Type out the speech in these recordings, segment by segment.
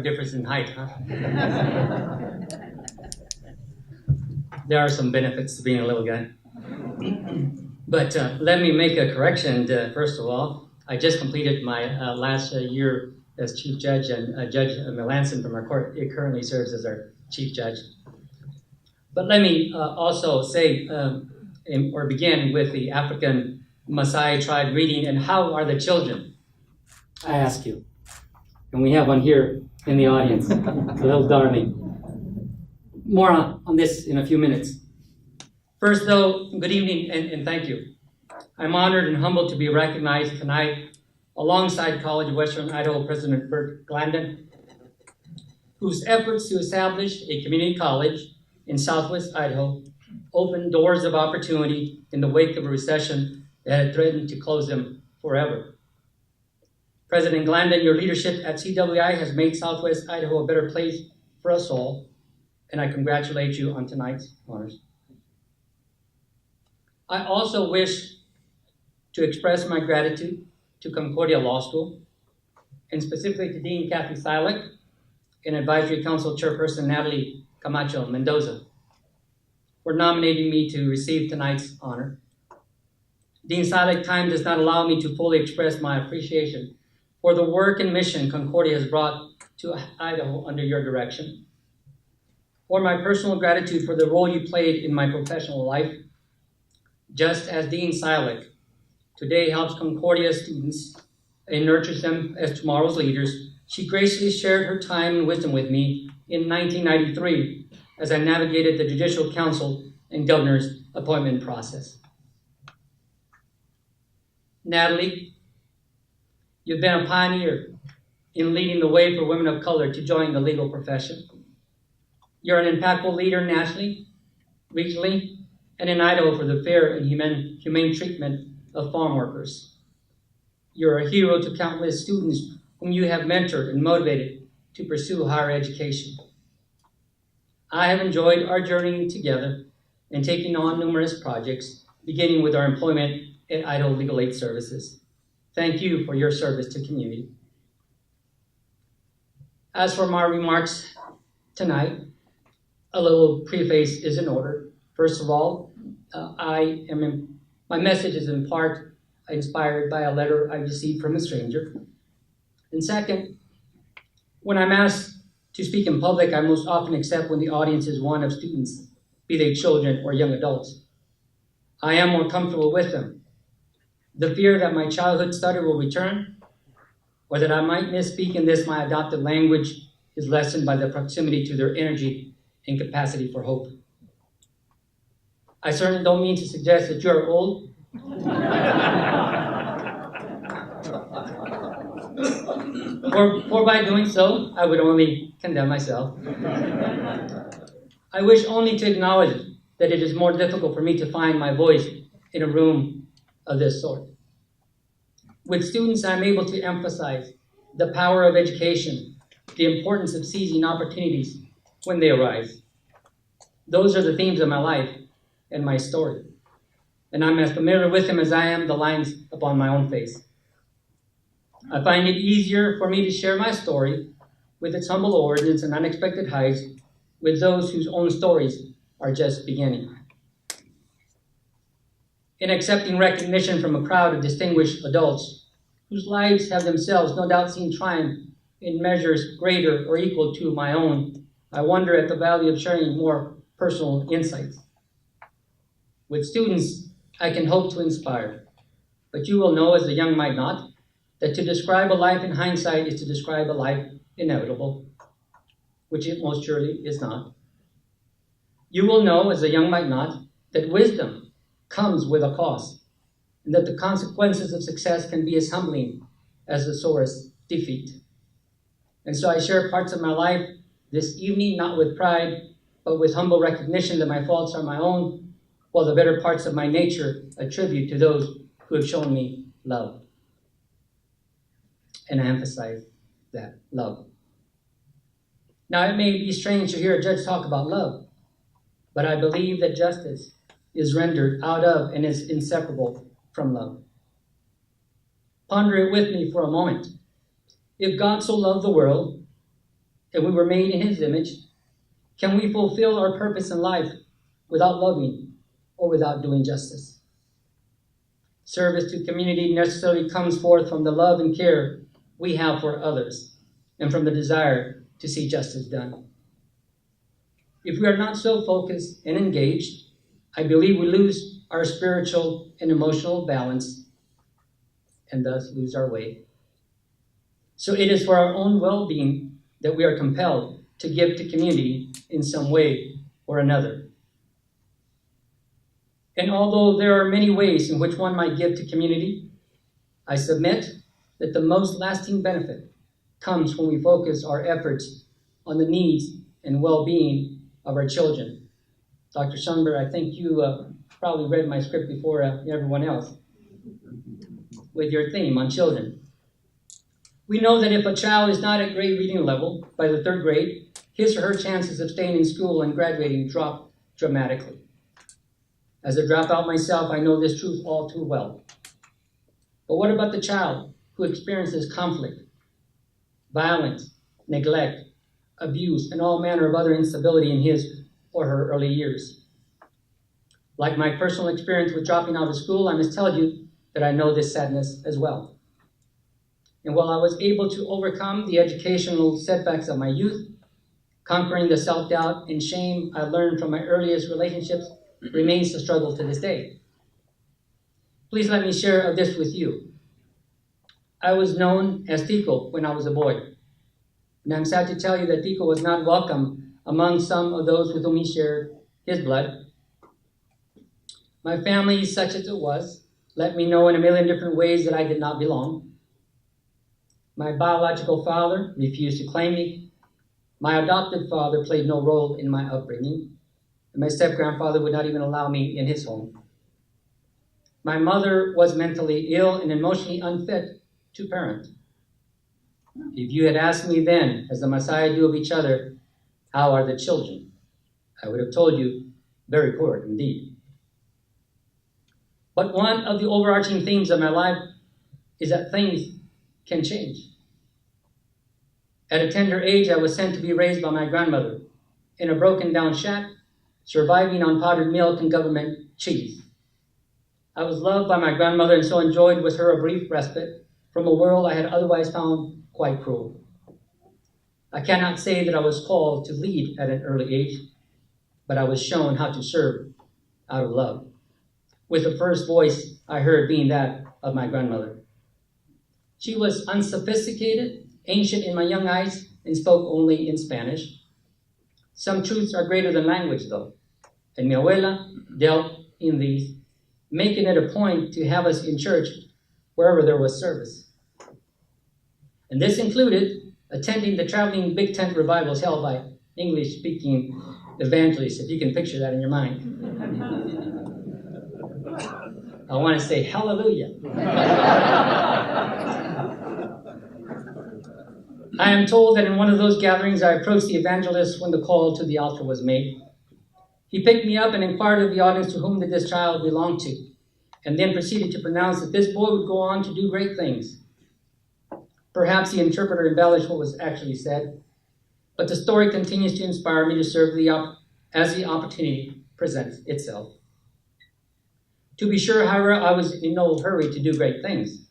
a difference in height, huh? There are some benefits to being a little guy. But let me make a correction. First of all, I just completed my last year as chief judge, and Judge Melanson from our court currently serves as our chief judge. But let me also say, or begin with the African Maasai tribe reading, and how are the children? I ask you. And we have one here in the audience, a little darling. More on this in a few minutes. First, though, good evening and thank you. I'm honored and humbled to be recognized tonight alongside College of Western Idaho President Berton Glandon, whose efforts to establish a community college in Southwest Idaho opened doors of opportunity in the wake of a recession that had threatened to close them forever. President Glandon, your leadership at CWI has made Southwest Idaho a better place for us all, and I congratulate you on tonight's honors. I also wish to express my gratitude to Concordia Law School, and specifically to Dean Kathy Silik and Advisory Council Chairperson Natalie Camacho Mendoza for nominating me to receive tonight's honor. Dean Silik, time does not allow me to fully express my appreciation for the work and mission Concordia has brought to Idaho under your direction, or my personal gratitude for the role you played in my professional life. Just as Dean Silik today helps Concordia students and nurtures them as tomorrow's leaders, she graciously shared her time and wisdom with me in 1993 as I navigated the Judicial Council and Governor's appointment process. Natalie, you've been a pioneer in leading the way for women of color to join the legal profession. You're an impactful leader nationally, regionally, and in Idaho for the fair and humane treatment of farm workers. You're a hero to countless students whom you have mentored and motivated to pursue higher education. I have enjoyed our journey together and taking on numerous projects, beginning with our employment at Idaho Legal Aid Services. Thank you for your service to community. As for my remarks tonight, a little preface is in order. First of all, my message is in part inspired by a letter I received from a stranger. And second, when I'm asked to speak in public, I most often accept when the audience is one of students, be they children or young adults. I am more comfortable with them. The fear that my childhood stutter will return, or that I might misspeak in this my adopted language, is lessened by the proximity to their energy and capacity for hope. I certainly don't mean to suggest that you're old. or by doing so, I would only condemn myself. I wish only to acknowledge that it is more difficult for me to find my voice in a room of this sort. With students, I'm able to emphasize the power of education, the importance of seizing opportunities when they arise. Those are the themes of my life and my story, and I'm as familiar with them as I am the lines upon my own face. I find it easier for me to share my story with its humble origins and unexpected heights with those whose own stories are just beginning. In accepting recognition from a crowd of distinguished adults whose lives have themselves no doubt seen triumph in measures greater or equal to my own, I wonder at the value of sharing more personal insights. With students, I can hope to inspire, but you will know, as the young might not, that to describe a life in hindsight is to describe a life inevitable, which it most surely is not. You will know, as the young might not, that wisdom comes with a cost, and that the consequences of success can be as humbling as the sorest defeat. And so I share parts of my life this evening, not with pride, but with humble recognition that my faults are my own, while the better parts of my nature attribute to those who have shown me love. And I emphasize that, love. Now, it may be strange to hear a judge talk about love, but I believe that justice is rendered out of and is inseparable from love. Ponder it with me for a moment. If God so loved the world and we were made in his image, can we fulfill our purpose in life without loving or without doing justice? Service to community necessarily comes forth from the love and care we have for others and from the desire to see justice done. If we are not so focused and engaged, I believe we lose our spiritual and emotional balance and thus lose our way. So it is for our own well-being that we are compelled to give to community in some way or another. And although there are many ways in which one might give to community, I submit that the most lasting benefit comes when we focus our efforts on the needs and well-being of our children. Dr. Schoenberg, I think you probably read my script before everyone else with your theme on children. We know that if a child is not at grade reading level by the 3rd grade, his or her chances of staying in school and graduating drop dramatically. As a dropout myself, I know this truth all too well. But what about the child who experiences conflict, violence, neglect, abuse, and all manner of other instability in his or her early years? Like my personal experience with dropping out of school, I must tell you that I know this sadness as well. And while I was able to overcome the educational setbacks of my youth, conquering the self-doubt and shame I learned from my earliest relationships remains a struggle to this day. Please let me share of this with you. I was known as Tico when I was a boy. And I'm sad to tell you that Tico was not welcome among some of those with whom he shared his blood. My family, such as it was, let me know in a million different ways that I did not belong. My biological father refused to claim me. My adopted father played no role in my upbringing. And my step-grandfather would not even allow me in his home. My mother was mentally ill and emotionally unfit to parent. If you had asked me then, as the Messiah do of each other, how are the children? I would have told you, very poor indeed. But one of the overarching themes of my life is that things can change. At a tender age, I was sent to be raised by my grandmother in a broken-down shack, surviving on powdered milk and government cheese. I was loved by my grandmother and so enjoyed with her a brief respite from a world I had otherwise found quite cruel. I cannot say that I was called to lead at an early age, but I was shown how to serve out of love, with the first voice I heard being that of my grandmother. She was unsophisticated, ancient in my young eyes, and spoke only in Spanish. Some truths are greater than language, though, and mi abuela dealt in these, making it a point to have us in church wherever there was service. And this included attending the traveling big tent revivals held by English-speaking evangelists, if you can picture that in your mind. I want to say hallelujah. I am told that in one of those gatherings, I approached the evangelist when the call to the altar was made. He picked me up and inquired of the audience to whom did this child belong to, and then proceeded to pronounce that this boy would go on to do great things. Perhaps the interpreter embellished what was actually said, but the story continues to inspire me to serve as the opportunity presents itself. To be sure, however, I was in no hurry to do great things.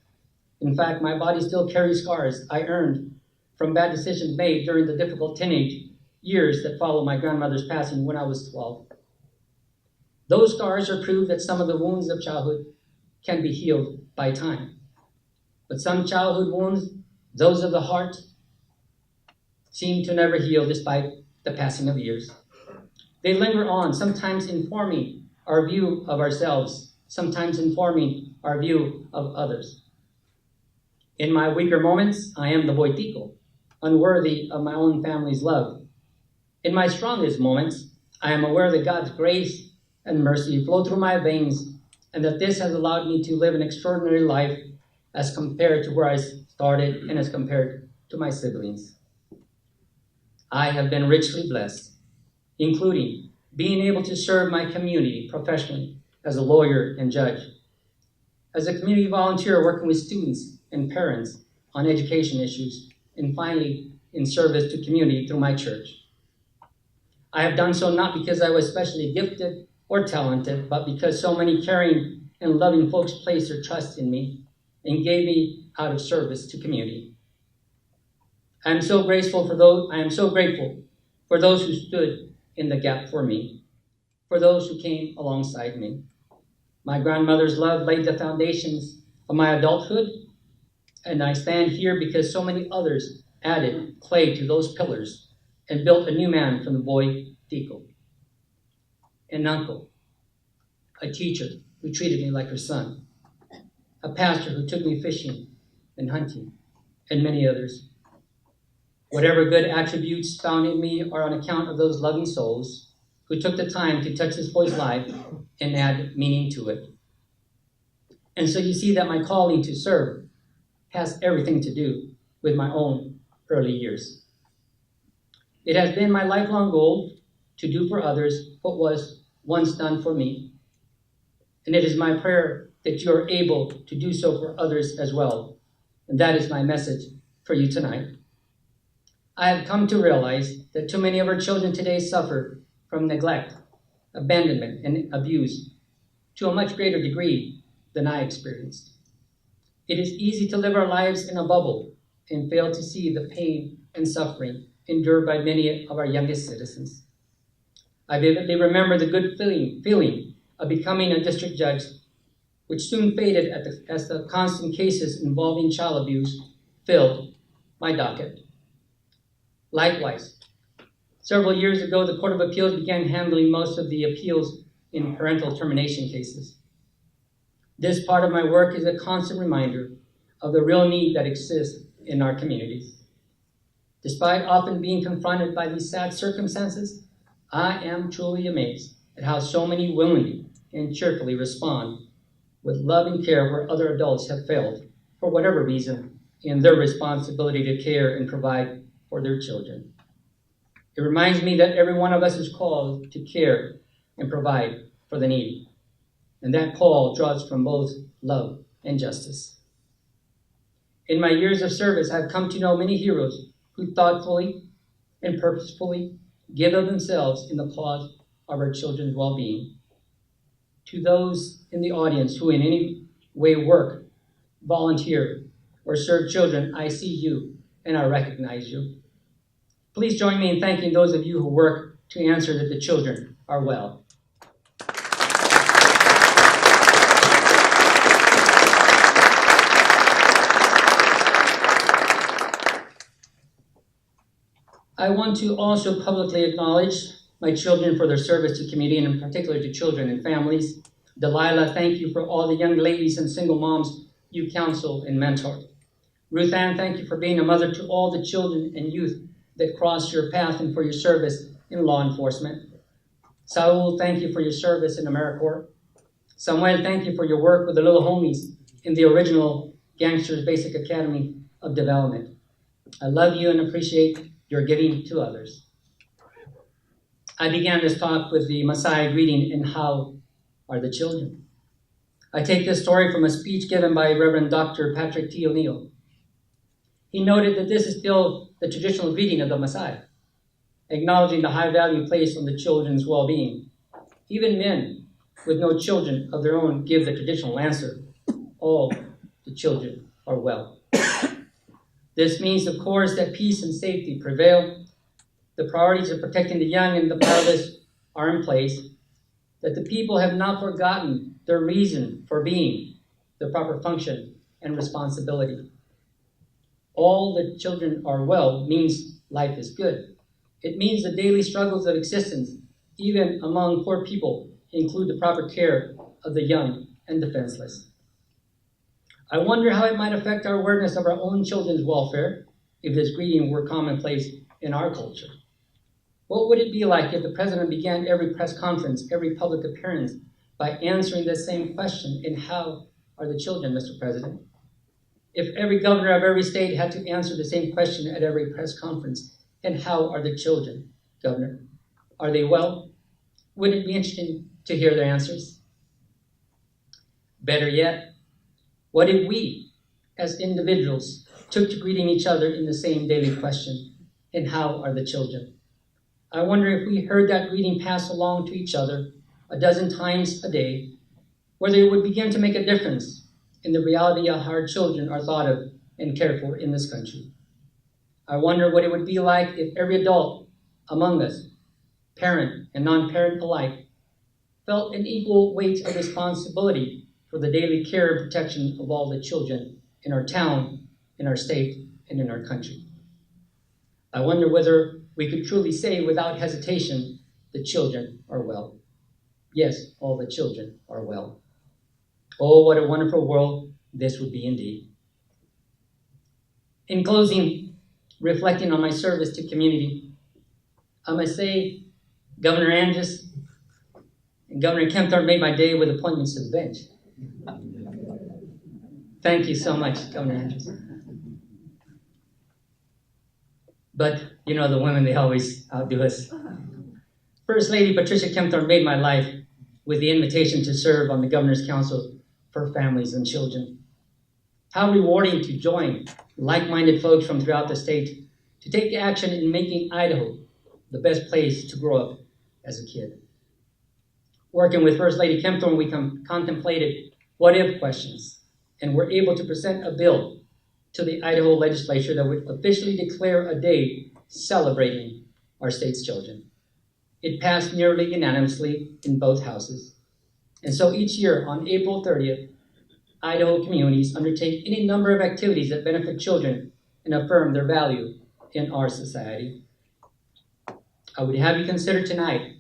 In fact, my body still carries scars I earned from bad decisions made during the difficult teenage years that followed my grandmother's passing when I was 12. Those scars are proof that some of the wounds of childhood can be healed by time. But some childhood wounds, those of the heart, seem to never heal despite the passing of years. They linger on, sometimes informing our view of ourselves, sometimes informing our view of others. In my weaker moments, I am the boy Tico, unworthy of my own family's love. In my strongest moments, I am aware that God's grace and mercy flow through my veins, and that this has allowed me to live an extraordinary life as compared to where I started and as compared to my siblings. I have been richly blessed, including being able to serve my community professionally as a lawyer and judge, as a community volunteer working with students and parents on education issues, and finally, in service to community through my church. I have done so not because I was specially gifted or talented, but because so many caring and loving folks placed their trust in me and gave me out of service to community. I am so grateful for those who stood in the gap for me, for those who came alongside me. My grandmother's love laid the foundations of my adulthood, and I stand here because so many others added clay to those pillars and built a new man from the boy Tico. An uncle, a teacher who treated me like her son, a pastor who took me fishing and hunting, and many others. Whatever good attributes found in me are on account of those loving souls who took the time to touch this boy's life and add meaning to it. And so you see that my calling to serve has everything to do with my own early years. It has been my lifelong goal to do for others what was once done for me. And it is my prayer that you are able to do so for others as well. And that is my message for you tonight. I have come to realize that too many of our children today suffer from neglect, abandonment, and abuse to a much greater degree than I experienced. It is easy to live our lives in a bubble and fail to see the pain and suffering endured by many of our youngest citizens. I vividly remember the good feeling of becoming a district judge, which soon faded as the constant cases involving child abuse filled my docket. Likewise, several years ago, the Court of Appeals began handling most of the appeals in parental termination cases. This part of my work is a constant reminder of the real need that exists in our communities. Despite often being confronted by these sad circumstances, I am truly amazed at how so many willingly and cheerfully respond with love and care where other adults have failed, for whatever reason, in their responsibility to care and provide for their children. It reminds me that every one of us is called to care and provide for the needy. And that call draws from both love and justice. In my years of service, I've come to know many heroes who thoughtfully and purposefully give of themselves in the cause of our children's well-being. To those in the audience who in any way work, volunteer, or serve children, I see you and I recognize you. Please join me in thanking those of you who work to answer that the children are well. I want to also publicly acknowledge my children for their service to community, and in particular to children and families. Delilah, thank you for all the young ladies and single moms you counsel and mentor. Ruth Ann, thank you for being a mother to all the children and youth that cross your path and for your service in law enforcement. Saul, thank you for your service in AmeriCorps. Samuel, thank you for your work with the little homies in the original Gangsters Basic Academy of Development. I love you and appreciate your giving to others. I began this talk with the Messiah greeting, and how are the children? I take this story from a speech given by Reverend Dr. Patrick T. O'Neill. He noted that this is still the traditional greeting of the Messiah, acknowledging the high value placed on the children's well-being. Even men with no children of their own give the traditional answer: all the children are well. This means, of course, that peace and safety prevail. The priorities of protecting the young and the powerless are in place, that the people have not forgotten their reason for being, their proper function and responsibility. All the children are well means life is good. It means the daily struggles of existence, even among poor people, include the proper care of the young and defenseless. I wonder how it might affect our awareness of our own children's welfare if this greeting were commonplace in our culture. What would it be like if the president began every press conference, every public appearance, by answering the same question: and how are the children, Mr. President? If every governor of every state had to answer the same question at every press conference: and how are the children, Governor? Are they well? Wouldn't it be interesting to hear their answers? Better yet, what if we, as individuals, took to greeting each other in the same daily question: and how are the children? I wonder if we heard that reading passed along to each other a dozen times a day, whether it would begin to make a difference in the reality of how our children are thought of and cared for in this country. I wonder what it would be like if every adult among us, parent and non-parent alike, felt an equal weight of responsibility for the daily care and protection of all the children in our town, in our state, and in our country. I wonder whether we could truly say without hesitation, the children are well. Yes, all the children are well. Oh, what a wonderful world this would be indeed. In closing, reflecting on my service to community, I must say, Governor Andrus and Governor Kempthorne made my day with appointments to the bench. Thank you so much, Governor Andrus. But, you know, the women, they always outdo us. First Lady Patricia Kempthorne made my life with the invitation to serve on the Governor's Council for Families and Children. How rewarding to join like-minded folks from throughout the state to take action in making Idaho the best place to grow up as a kid. Working with First Lady Kempthorne, we contemplated what-if questions and were able to present a bill to the Idaho legislature that would officially declare a day celebrating our state's children. It passed nearly unanimously in both houses. And so each year on April 30th, Idaho communities undertake any number of activities that benefit children and affirm their value in our society. I would have you consider tonight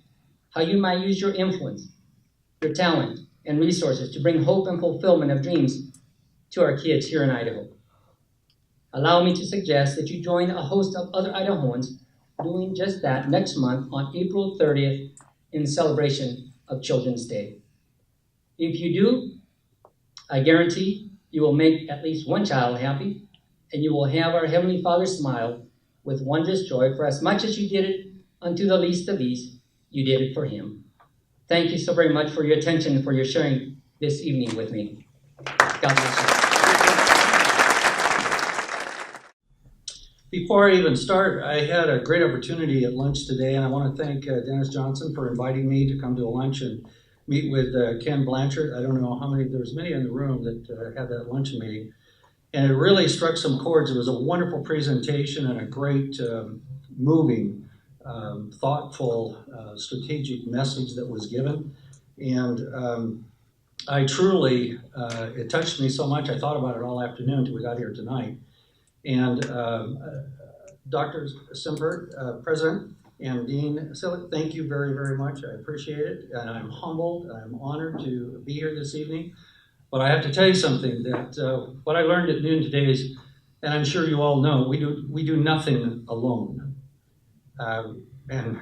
how you might use your influence, your talent, and resources to bring hope and fulfillment of dreams to our kids here in Idaho. Allow me to suggest that you join a host of other Idahoans doing just that next month on April 30th in celebration of Children's Day. If you do, I guarantee you will make at least one child happy, and you will have our Heavenly Father smile with wondrous joy, for as much as you did it unto the least of these, you did it for Him. Thank you so very much for your attention and for your sharing this evening with me. God bless you. Before I even start, I had a great opportunity at lunch today, and I want to thank Dennis Johnson for inviting me to come to a lunch and meet with Ken Blanchard. I don't know how many, there's many in the room that had that luncheon meeting. And it really struck some chords. It was a wonderful presentation and a great, moving, thoughtful, strategic message that was given. And I truly, it touched me so much, I thought about it all afternoon until we got here tonight. And Dr. Simbert, President, and Dean Silic, thank you very, very much. I appreciate it, and I'm humbled, and I'm honored to be here this evening. But I have to tell you something, that what I learned at noon today is, and I'm sure you all know, we do nothing alone. And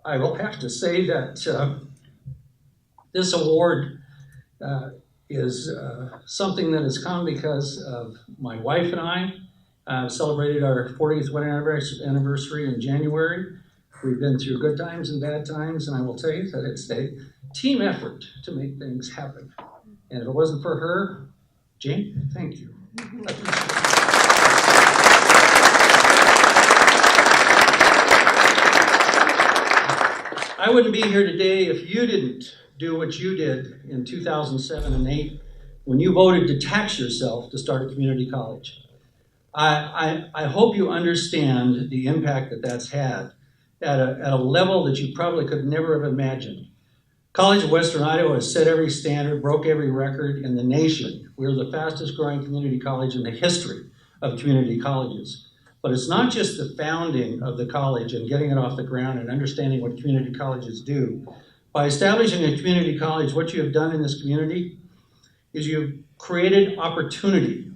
I will have to say that this award is something that has come because of my wife and I. Celebrated our 40th wedding anniversary in January. We've been through good times and bad times, and I will tell you that it's a team effort to make things happen. And if it wasn't for her, Jane, thank you. I wouldn't be here today if you didn't do what you did in 2007 and 8 when you voted to tax yourself to start a community college. I hope you understand the impact that that's had at a level that you probably could never have imagined. College of Western Idaho has set every standard, broke every record in the nation. We're the fastest growing community college in the history of community colleges. But it's not just the founding of the college and getting it off the ground and understanding what community colleges do. By establishing a community college, what you have done in this community is you've created opportunity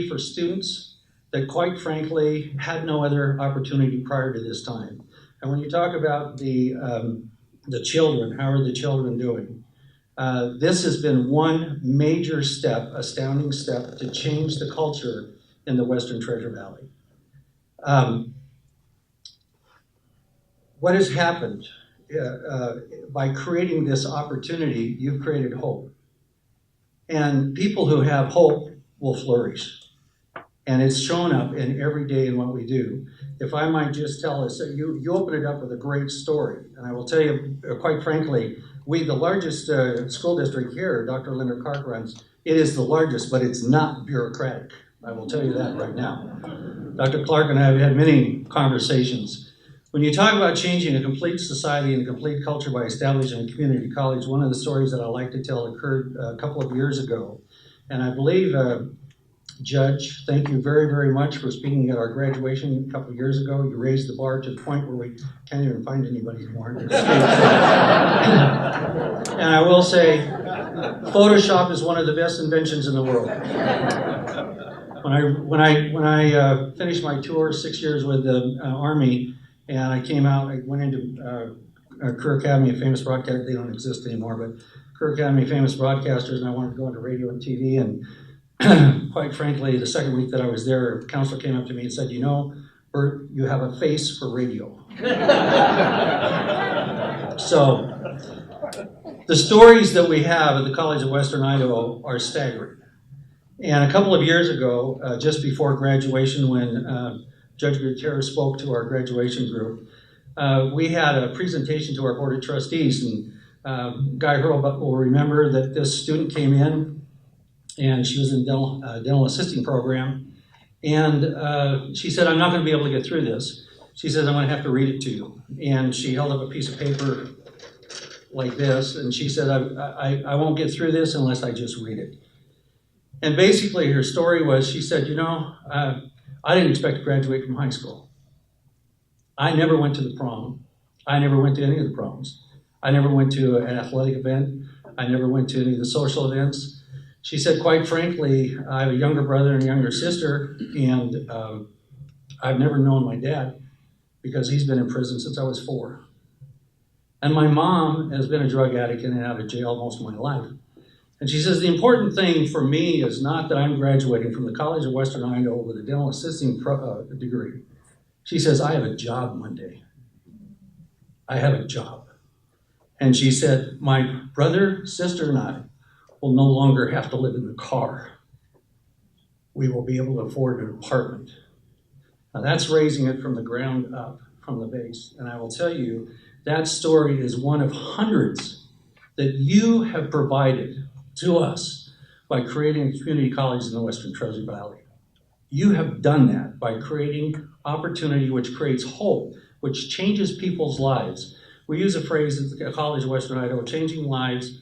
for students that, quite frankly, had no other opportunity prior to this time. And when you talk about the children, how are the children doing? This has been one major step, astounding step, to change the culture in the Western Treasure Valley. What has happened? By creating this opportunity, you've created hope. And people who have hope will flourish. And it's shown up in every day in what we do. If I might just tell us, you open it up with a great story. And I will tell you, quite frankly, the largest school district here, Dr. Linda Clark runs, it is the largest, but it's not bureaucratic. I will tell you that right now. Dr. Clark and I have had many conversations. When you talk about changing a complete society and a complete culture by establishing a community college, one of the stories that I like to tell occurred a couple of years ago. And I believe, Judge, thank you very, very much for speaking at our graduation a couple of years ago. You raised the bar to the point where we can't even find anybody anymore. And I will say, Photoshop is one of the best inventions in the world. When I finished my tour, 6 years with the Army, and I came out, I went into Career Academy of Famous Broadcasters. They don't exist anymore, but Career Academy of Famous Broadcasters, and I wanted to go into radio and TV. And quite frankly, the second week that I was there, a counselor came up to me and said, "You know, Bert, you have a face for radio." So, the stories that we have at the College of Western Idaho are staggering. And a couple of years ago, just before graduation, when Judge Gutierrez spoke to our graduation group, we had a presentation to our Board of Trustees. And Guy Hurlbutt will remember that this student came in, and she was in dental assisting program. And she said, "I'm not going to be able to get through this." She says, "I'm going to have to read it to you." And she held up a piece of paper like this, and she said, I won't get through this unless I just read it. And basically her story was, she said, "You know, I didn't expect to graduate from high school. I never went to the prom. I never went to any of the proms. I never went to an athletic event. I never went to any of the social events." She said, "Quite frankly, I have a younger brother and a younger sister, and I've never known my dad because he's been in prison since I was 4. And my mom has been a drug addict in and out of jail most of my life." And she says, "The important thing for me is not that I'm graduating from the College of Western Idaho with a dental assisting degree." She says, "I have a job Monday. I have a job." And she said, "My brother, sister, and I will no longer have to live in the car. We will be able to afford an apartment." Now that's raising it from the ground up, from the base. And I will tell you, that story is one of hundreds that you have provided to us by creating a community college in the Western Treasure Valley. You have done that by creating opportunity, which creates hope, which changes people's lives. We use a phrase at the College of Western Idaho, changing lives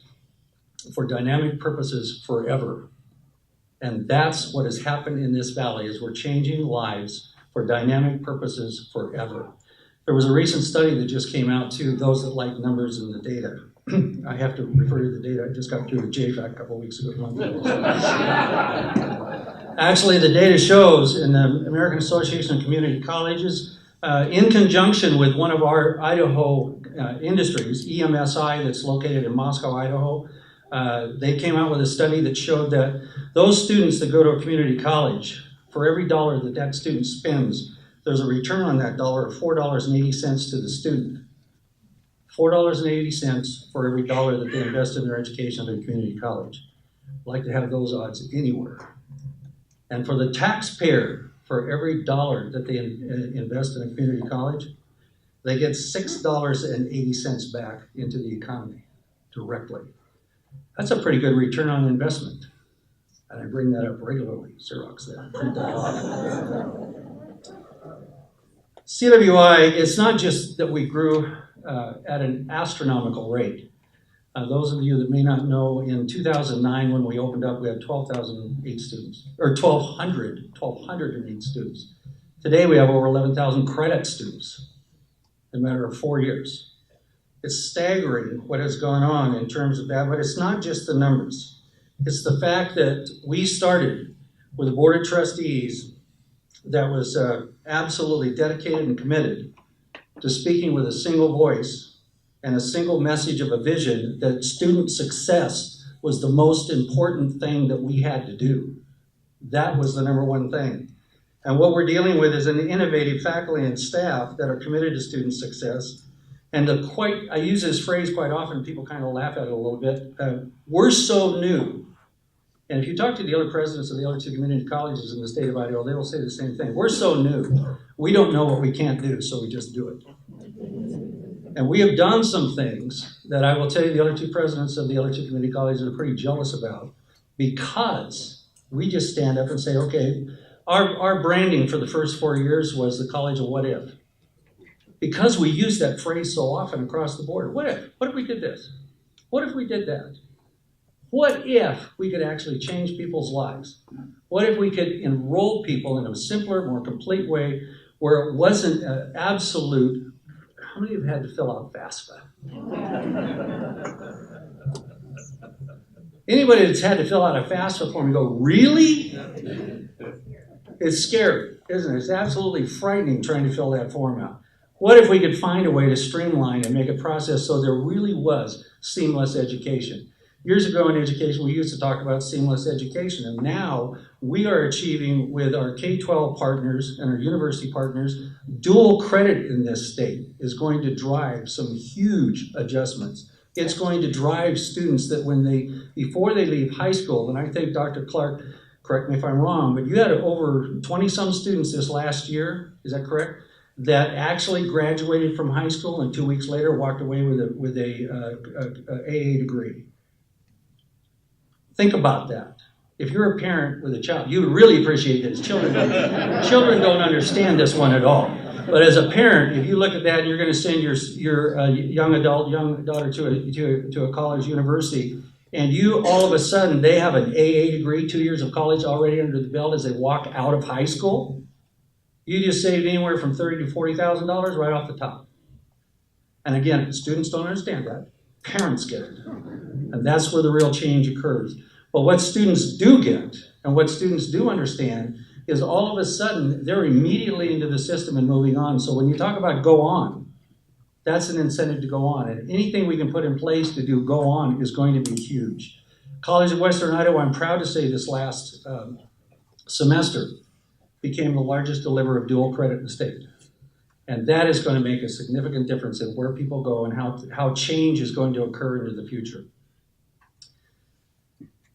for dynamic purposes forever. And that's what has happened in this valley, is we're changing lives for dynamic purposes forever. There was a recent study that just came out to those that like numbers and the data. I have to refer to the data. I just got through with JFAC a couple of weeks ago. Actually, the data shows in the American Association of Community Colleges, in conjunction with one of our Idaho industries, EMSI, that's located in Moscow, Idaho, they came out with a study that showed that those students that go to a community college, for every dollar that that student spends, there's a return on that dollar of $4.80 to the student. $4.80 for every dollar that they invest in their education at a community college. I'd like to have those odds anywhere. And for the taxpayer, for every dollar that they invest in a community college, they get $6.80 back into the economy directly. That's a pretty good return on investment. And I bring that up regularly, Xerox that, print that off. CWI, it's not just that we grew at an astronomical rate. Those of you that may not know, in 2009 when we opened up, we had 12,008 students, or 1,208 students. Today we have over 11,000 credit students in a matter of 4 years. It's staggering what has gone on in terms of that, but it's not just the numbers. It's the fact that we started with a board of trustees that was absolutely dedicated and committed to speaking with a single voice and a single message of a vision that student success was the most important thing that we had to do. That was the number one thing. And what we're dealing with is an innovative faculty and staff that are committed to student success. And I use this phrase quite often, people kind of laugh at it a little bit. We're so new And if you talk to the other presidents of the other two community colleges in the state of Idaho, they will say the same thing. We're so new. We don't know what we can't do, so we just do it. And we have done some things that I will tell you the other two presidents of the other two community colleges are pretty jealous about, because we just stand up and say, okay, our branding for the first 4 years was the College of What If. Because we use that phrase so often across the board. What if? What if we did this? What if we did that? What if we could actually change people's lives? What if we could enroll people in a simpler, more complete way where it wasn't an absolute. How many of you have had to fill out FAFSA? Anybody that's had to fill out a FAFSA form, you go, really? It's scary, isn't it? It's absolutely frightening trying to fill that form out. What if we could find a way to streamline and make a process so there really was seamless education? Years ago in education, we used to talk about seamless education, and now we are achieving with our K-12 partners and our university partners, dual credit in this state is going to drive some huge adjustments. It's going to drive students that before they leave high school, and I think Dr. Clark, correct me if I'm wrong, but you had over 20-some students this last year, is that correct? That actually graduated from high school and 2 weeks later walked away with a AA degree. Think about that. If you're a parent with a child, you would really appreciate this. Children don't understand this one at all. But as a parent, if you look at that and you're going to send your young daughter to a college university, and you all of a sudden, they have an AA degree, 2 years of college already under the belt as they walk out of high school, you just saved anywhere from $30,000 to $40,000 right off the top. And again, students don't understand that. Parents get it. And that's where the real change occurs. But what students do get, and what students do understand, is all of a sudden, they're immediately into the system and moving on. So when you talk about go on, that's an incentive to go on. And anything we can put in place to do go on is going to be huge. College of Western Idaho, I'm proud to say this last semester, became the largest deliverer of dual credit in the state. And that is going to make a significant difference in where people go and how change is going to occur into the future.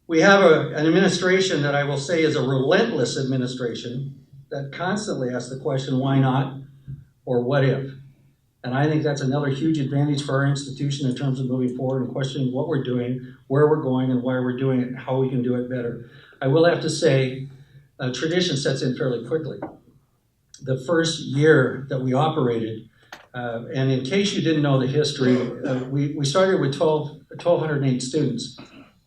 We have an administration that I will say is a relentless administration that constantly asks the question, why not, or what if? And I think that's another huge advantage for our institution in terms of moving forward and questioning what we're doing, where we're going, and why we're doing it, and how we can do it better. I will have to say, tradition sets in fairly quickly. The first year that we operated, and in case you didn't know the history, we started with 1,208 students.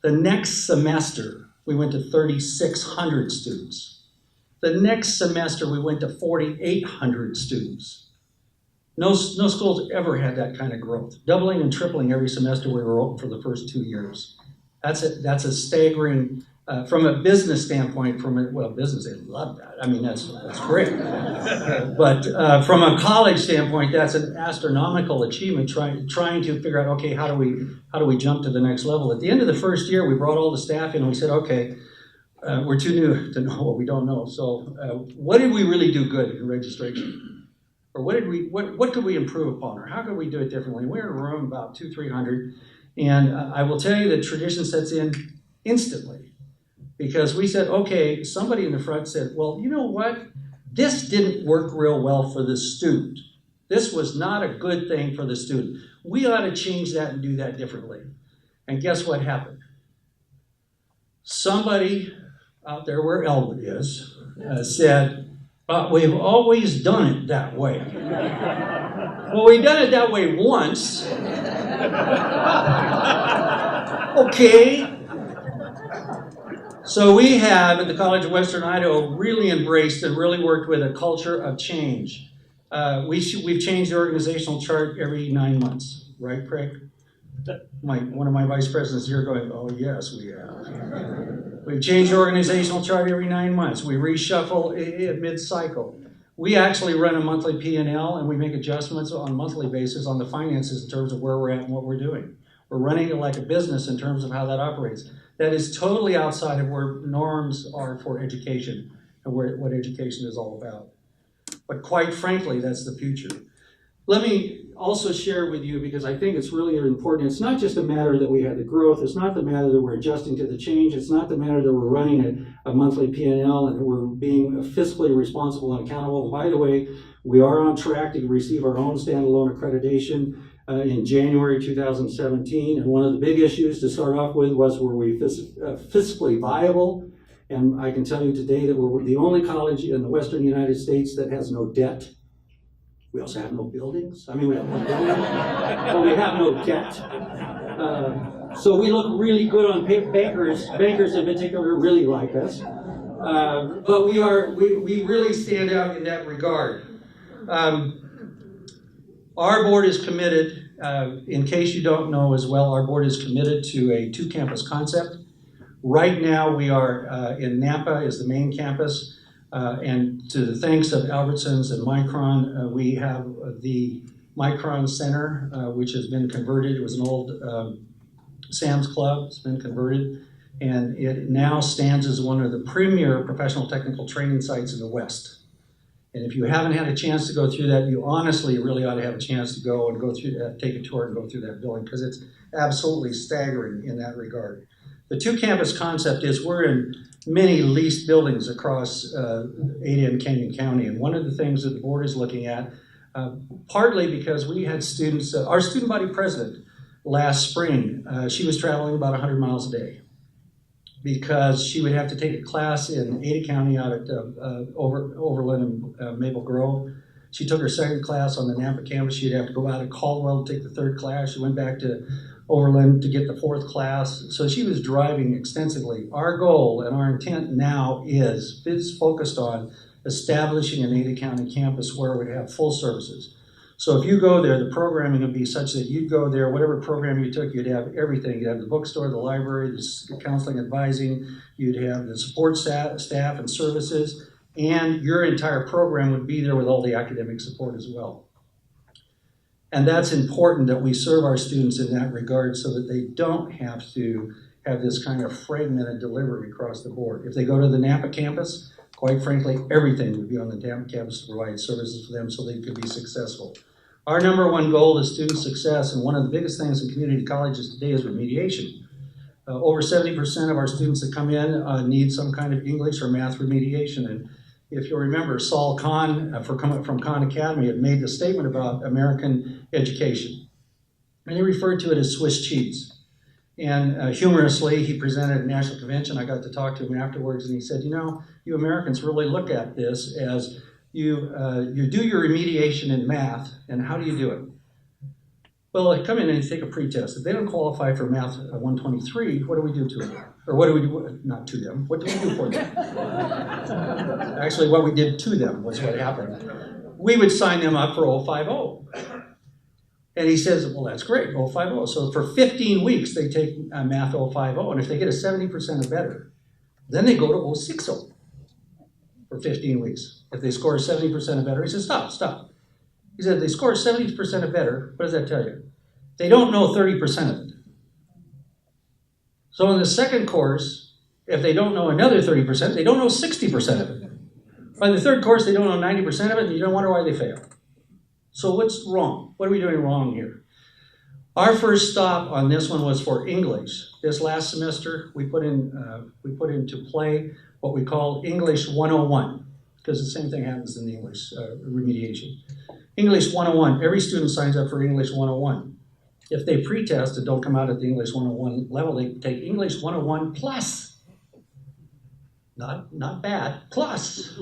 The next semester, we went to 3,600 students. The next semester, we went to 4,800 students. No schools ever had that kind of growth. Doubling and tripling every semester we were open for the first 2 years. That's a staggering, from a business standpoint, business, they love that. I mean, that's great. But from a college standpoint, that's an astronomical achievement, trying to figure out, okay, how do we jump to the next level? At the end of the first year, we brought all the staff in and we said, okay, we're too new to know what we don't know. So what did we really do good in registration? Or what could we improve upon? Or how could we do it differently? We were in a room about 200-300. And I will tell you that tradition sets in instantly. Because we said, okay, somebody in the front said, well, you know what? This didn't work real well for the student. This was not a good thing for the student. We ought to change that and do that differently. And guess what happened? Somebody out there where Elwood is said, but we've always done it that way. Well, we've done it that way once. Okay. So we have, at the College of Western Idaho, really embraced and really worked with a culture of change. We've changed the organizational chart every 9 months, right, Craig? One of my vice presidents here going, oh yes, we have. We've changed the organizational chart every 9 months. We reshuffle mid-cycle. We actually run a monthly P&L and we make adjustments on a monthly basis on the finances in terms of where we're at and what we're doing. We're running it like a business in terms of how that operates. That is totally outside of where norms are for education and what education is all about. But quite frankly, that's the future. Let me also share with you, because I think it's really important, it's not just a matter that we have the growth, it's not the matter that we're adjusting to the change, it's not the matter that we're running a monthly P&L and that we're being fiscally responsible and accountable. And by the way, we are on track to receive our own standalone accreditation in January 2017. And one of the big issues to start off with was, were we fiscally viable? And I can tell you today that we're the only college in the Western United States that has no debt. We also have no buildings. I mean, we have no buildings, but we have no debt. So we look really good on bankers. Bankers in particular really like us. But we really stand out in that regard. Our board is committed, in case you don't know as well, our board is committed to a two-campus concept. Right now we are in Napa is the main campus. And to the thanks of Albertsons and Micron, we have the Micron Center, which has been converted. It was an old Sam's Club. It's been converted. And it now stands as one of the premier professional technical training sites in the West. And if you haven't had a chance to go through that, you honestly really ought to have a chance to go and go through that, take a tour and go through that building, because it's absolutely staggering in that regard. The two-campus concept is we're in many leased buildings across Ada and Canyon County. And one of the things that the board is looking at, partly because we had students, our student body president last spring, she was traveling about 100 miles a day because she would have to take a class in Ada County out at Overland and Maple Grove. She took her second class on the Napa campus. She'd have to go out of Caldwell to take the third class. She went back to Overland to get the fourth class. So she was driving extensively. Our goal and our intent now is focused on establishing an Ada County campus where we'd have full services. So if you go there, the programming would be such that you'd go there, whatever program you took, you'd have everything. You'd have the bookstore, the library, the counseling, advising, you'd have the support staff and services, and your entire program would be there with all the academic support as well. And that's important that we serve our students in that regard so that they don't have to have this kind of fragmented delivery across the board. If they go to the Napa campus, quite frankly, everything would be on the Napa campus to provide services for them so they could be successful. Our number one goal is student success, and one of the biggest things in community colleges today is remediation. Over 70% of our students that come in need some kind of English or math remediation. And if you remember, Saul Kahn from Khan Academy had made the statement about American education. And he referred to it as Swiss cheese. And humorously, he presented at a national convention. I got to talk to him afterwards, and he said, you know, you Americans really look at this as you do your remediation in math, and how do you do it? Well, they come in and take a pretest. If they don't qualify for Math 123, what do we do to them? Or what do we do, not to them, what do we do for them? Actually, what we did to them was what happened. We would sign them up for 050. And he says, well, that's great, 050. So for 15 weeks, they take Math 050, and if they get a 70% or better, then they go to 060 for 15 weeks. If they score 70% or better, he says, stop. He said, if they score 70% or better, what does that tell you? They don't know 30% of it. So in the second course, if they don't know another 30%, they don't know 60% of it. By the third course, they don't know 90% of it, and you don't wonder why they fail. So what's wrong? What are we doing wrong here? Our first stop on this one was for English. This last semester, we put into play what we call English 101, because the same thing happens in the English remediation. English 101, every student signs up for English 101. If they pretest and don't come out at the English 101 level, they take English 101 plus. Not bad, plus.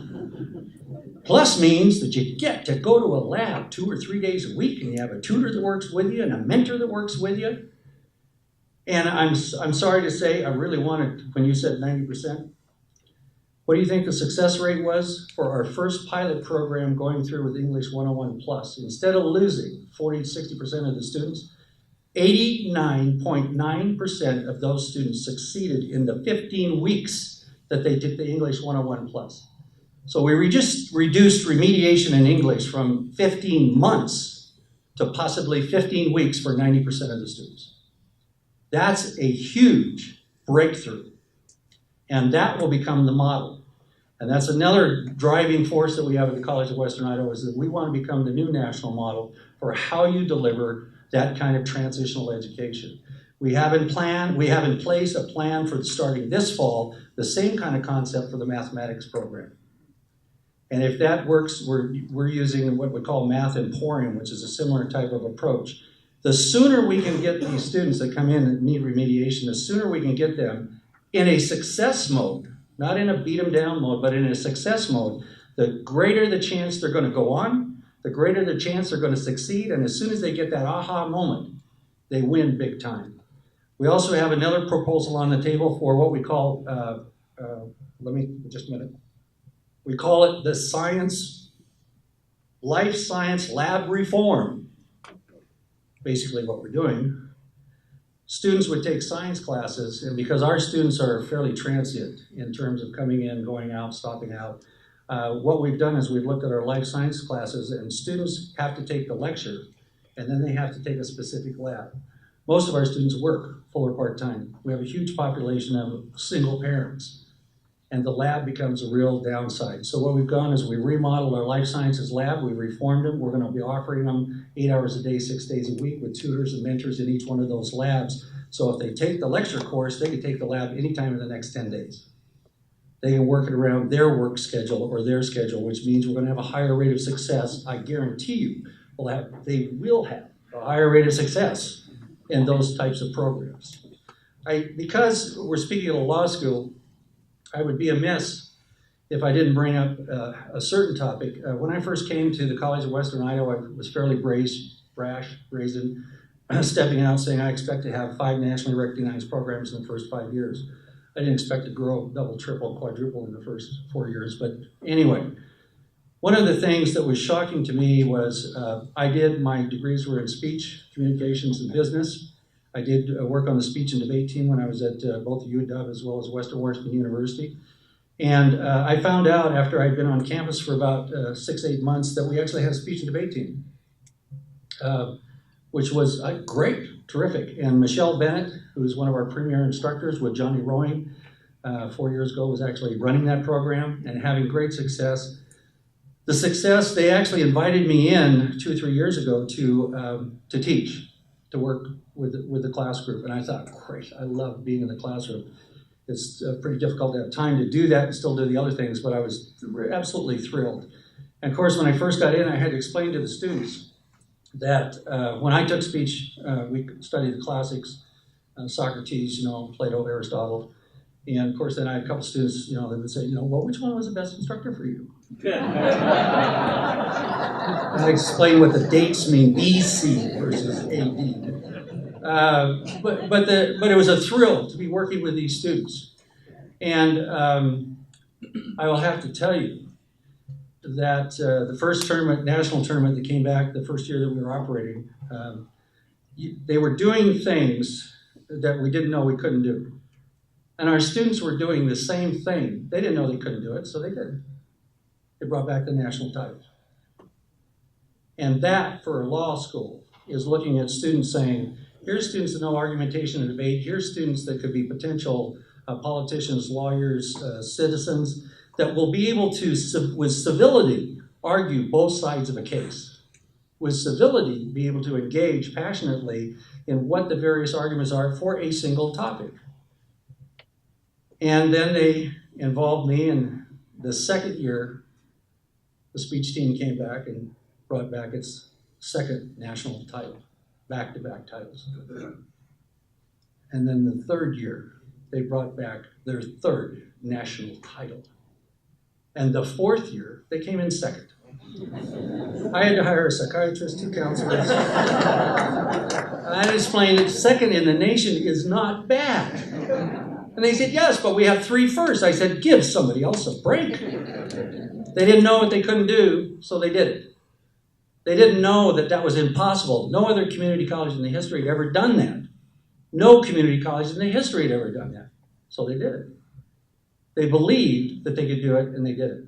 Plus means that you get to go to a lab 2 or 3 days a week, and you have a tutor that works with you and a mentor that works with you. And I'm sorry to say, I really wanted, when you said 90%, what do you think the success rate was for our first pilot program going through with English 101 plus? Instead of losing 40 to 60% of the students, 89.9% of those students succeeded in the 15 weeks that they took the English 101 plus. So we just reduced remediation in English from 15 months to possibly 15 weeks for 90% of the students. That's a huge breakthrough. And that will become the model. And that's another driving force that we have at the College of Western Idaho, is that we want to become the new national model for how you deliver that kind of transitional education. We have in place a plan for starting this fall, the same kind of concept for the mathematics program. And if that works, we're using what we call Math Emporium, which is a similar type of approach. The sooner we can get these students that come in and need remediation, the sooner we can get them in a success mode, not in a beat them down mode, but in a success mode, the greater the chance they're going to go on, the greater the chance they're going to succeed, and as soon as they get that aha moment, they win big time. We also have another proposal on the table for what we call, just a minute. We call it the Life Science Lab Reform. Basically what we're doing, students would take science classes, and because our students are fairly transient in terms of coming in, going out, stopping out, what we've done is we've looked at our life science classes, and students have to take the lecture, and then they have to take a specific lab. Most of our students work full or part-time. We have a huge population of single parents, and the lab becomes a real downside. So what we've done is we remodeled our life sciences lab, we reformed them, we're going to be offering them 8 hours a day, 6 days a week with tutors and mentors in each one of those labs. So if they take the lecture course, they can take the lab anytime in the next 10 days. They can work it around their work schedule or their schedule, which means we're going to have a higher rate of success. I guarantee you they will have a higher rate of success in those types of programs. Because we're speaking at a law school, I would be amiss if I didn't bring up a certain topic. When I first came to the College of Western Idaho, I was fairly brash, brazen, stepping out saying I expect to have 5 nationally recognized programs in the first 5 years. I didn't expect to grow double, triple, quadruple in the first 4 years, but anyway. One of the things that was shocking to me was my degrees were in speech, communications, and business. I did work on the speech and debate team when I was at both UW as well as Western Washington University. And I found out after I'd been on campus for about 6-8 months that we actually had a speech and debate team, which was great, terrific. And Michelle Bennett, who was one of our premier instructors with Johnny Rowing 4 years ago, was actually running that program and having great success. The success, they actually invited me in 2 or 3 years ago to teach, to work with the class group. And I thought, great, I love being in the classroom. It's pretty difficult to have time to do that and still do the other things, but I was absolutely thrilled. And of course, when I first got in, I had to explain to the students that when I took speech, we studied the classics, Socrates, Plato, Aristotle. And of course, then I had a couple students, that would say, well, which one was the best instructor for you? I explain what the dates mean, BC versus AD. But it was a thrill to be working with these students. And I will have to tell you that the first national tournament that came back, the first year that we were operating, they were doing things that we didn't know we couldn't do. And our students were doing the same thing. They didn't know they couldn't do it, so they did. They brought back the national title. And that, for a law school, is looking at students saying, here's students that know argumentation and debate. Here's students that could be potential politicians, lawyers, citizens, that will be able to, with civility, argue both sides of a case. With civility, be able to engage passionately in what the various arguments are for a single topic. And then they involved me, and the second year, the speech team came back and brought back its second national title, back-to-back titles. And then the third year, they brought back their third national title. And the fourth year, they came in second. I had to hire a psychiatrist, 2 counselors. I had to explain that second in the nation is not bad. And they said, yes, but we have 3 first. I said, give somebody else a break. They didn't know what they couldn't do, so they did it. They didn't know that that was impossible. No other community college in the history had ever done that. No community college in the history had ever done that. So they did it. They believed that they could do it, and they did it.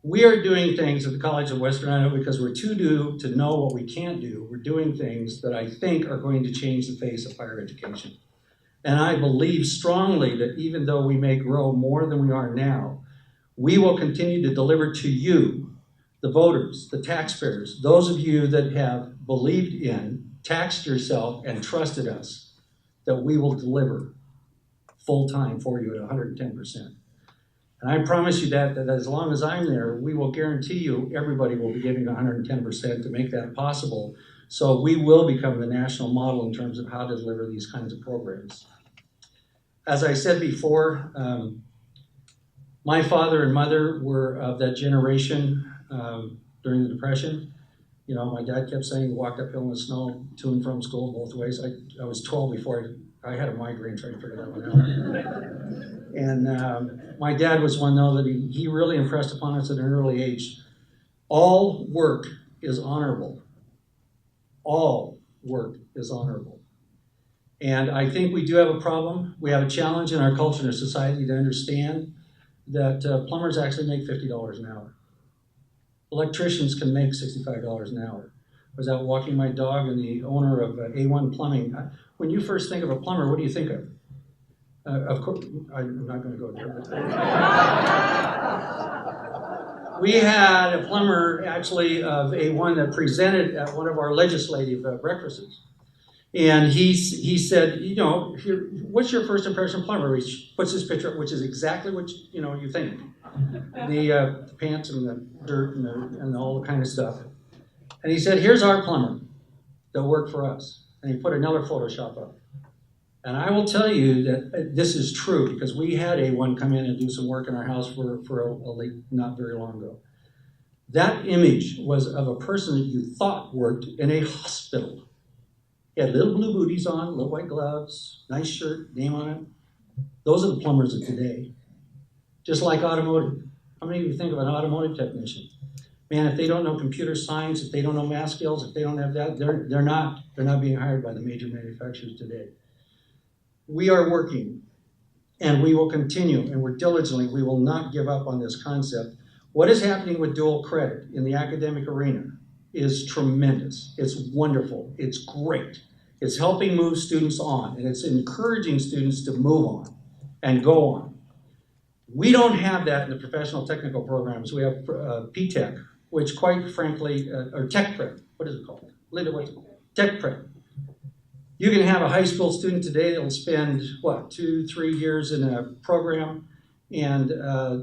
We are doing things at the College of Western Idaho because we're too new to know what we can't do. We're doing things that I think are going to change the face of higher education. And I believe strongly that even though we may grow more than we are now, we will continue to deliver to you the voters, the taxpayers, those of you that have believed in, taxed yourself, and trusted us, that we will deliver full-time for you at 110%. And I promise you that as long as I'm there, we will guarantee you everybody will be giving 110% to make that possible. So we will become the national model in terms of how to deliver these kinds of programs. As I said before, my father and mother were of that generation during the Depression. You know, my dad kept saying he walked uphill in the snow to and from school both ways. I was 12 before I had a migraine trying to figure that one out. And my dad was one, though, that he really impressed upon us at an early age. All work is honorable. All work is honorable. And I think we do have a problem. We have a challenge in our culture and our society to understand that plumbers actually make $50 an hour. Electricians can make $65 an hour. I was out walking my dog, and the owner of A1 Plumbing. When you first think of a plumber, what do you think of? Of course, I'm not going to go there. We had a plumber, actually, of A1 that presented at one of our legislative breakfasts. And he said, you know, what's your first impression of plumber? He puts his picture up, which is exactly what you think. The pants and the dirt and all the kind of stuff. And he said, here's our plumber that worked for us. And he put another Photoshop up. And I will tell you that this is true, because we had A1 come in and do some work in our house for not very long ago. That image was of a person that you thought worked in a hospital. He had little blue booties on, little white gloves, nice shirt, name on it. Those are the plumbers of today. Just like automotive. How many of you think of an automotive technician? Man, if they don't know computer science, if they don't know math skills, if they don't have that, they're not being hired by the major manufacturers today. We are working, and we will continue, and we're diligently, we will not give up on this concept. What is happening with dual credit in the academic arena is tremendous. It's wonderful. It's great. It's helping move students on, and it's encouraging students to move on and go on. We don't have that in the professional technical programs. We have P-Tech, which quite frankly, or Tech Prep. What is it called? Linda, what's it called? Tech Prep. You can have a high school student today that will spend, 2-3 years in a program, and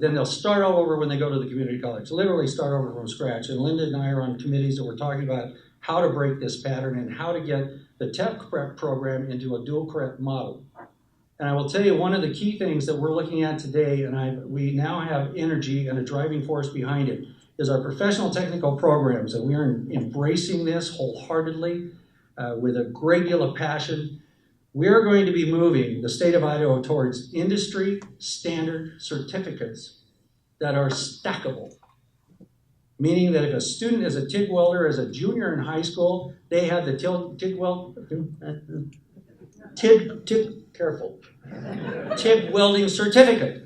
then they'll start all over when they go to the community college, literally start over from scratch. And Linda and I are on committees that we're talking about how to break this pattern and how to get the Tech Prep program into a dual credit model. And I will tell you, one of the key things that we're looking at today, and we now have energy and a driving force behind it, is our professional technical programs. And we are embracing this wholeheartedly with a great deal of passion. We're going to be moving the state of Idaho towards industry standard certificates that are stackable. Meaning that if a student is a TIG welder as a junior in high school, they have the TIG welding certificate.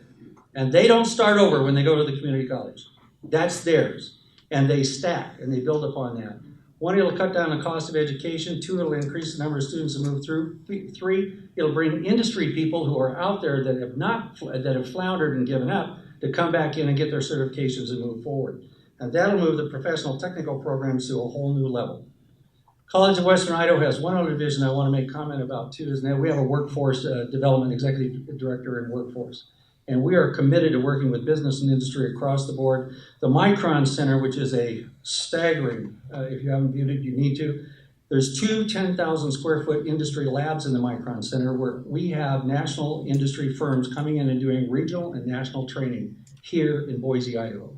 And they don't start over when they go to the community college. That's theirs. And they stack and they build upon that. 1, it'll cut down the cost of education. 2, it'll increase the number of students that move through. 3, it'll bring industry people who are out there that have floundered and given up to come back in and get their certifications and move forward. And that'll move the professional technical programs to a whole new level. College of Western Idaho has one other division I want to make comment about too, is that we have a workforce development executive director in workforce. And we are committed to working with business and industry across the board. The Micron Center, which is a staggering, if you haven't viewed it, you need to. There's 2 10,000 square foot industry labs in the Micron Center where we have national industry firms coming in and doing regional and national training here in Boise, Idaho.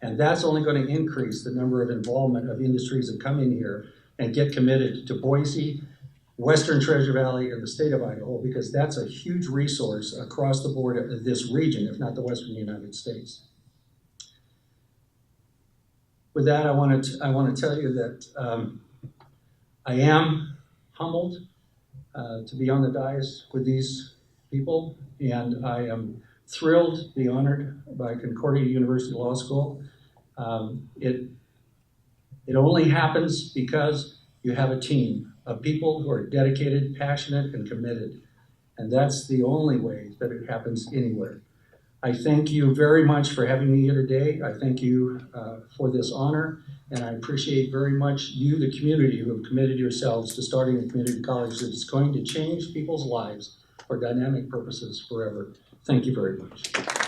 And that's only going to increase the number of involvement of industries that come in here and get committed to Boise, Western Treasure Valley, and the state of Idaho, because that's a huge resource across the board of this region, if not the Western United States. With that, I want to tell you that I am humbled to be on the dais with these people, and I am thrilled to be honored by Concordia University Law School. It only happens because you have a team of people who are dedicated, passionate, and committed. And that's the only way that it happens anywhere. I thank you very much for having me here today. I thank you for this honor, and I appreciate very much you, the community, who have committed yourselves to starting a community college that is going to change people's lives for dynamic purposes forever. Thank you very much.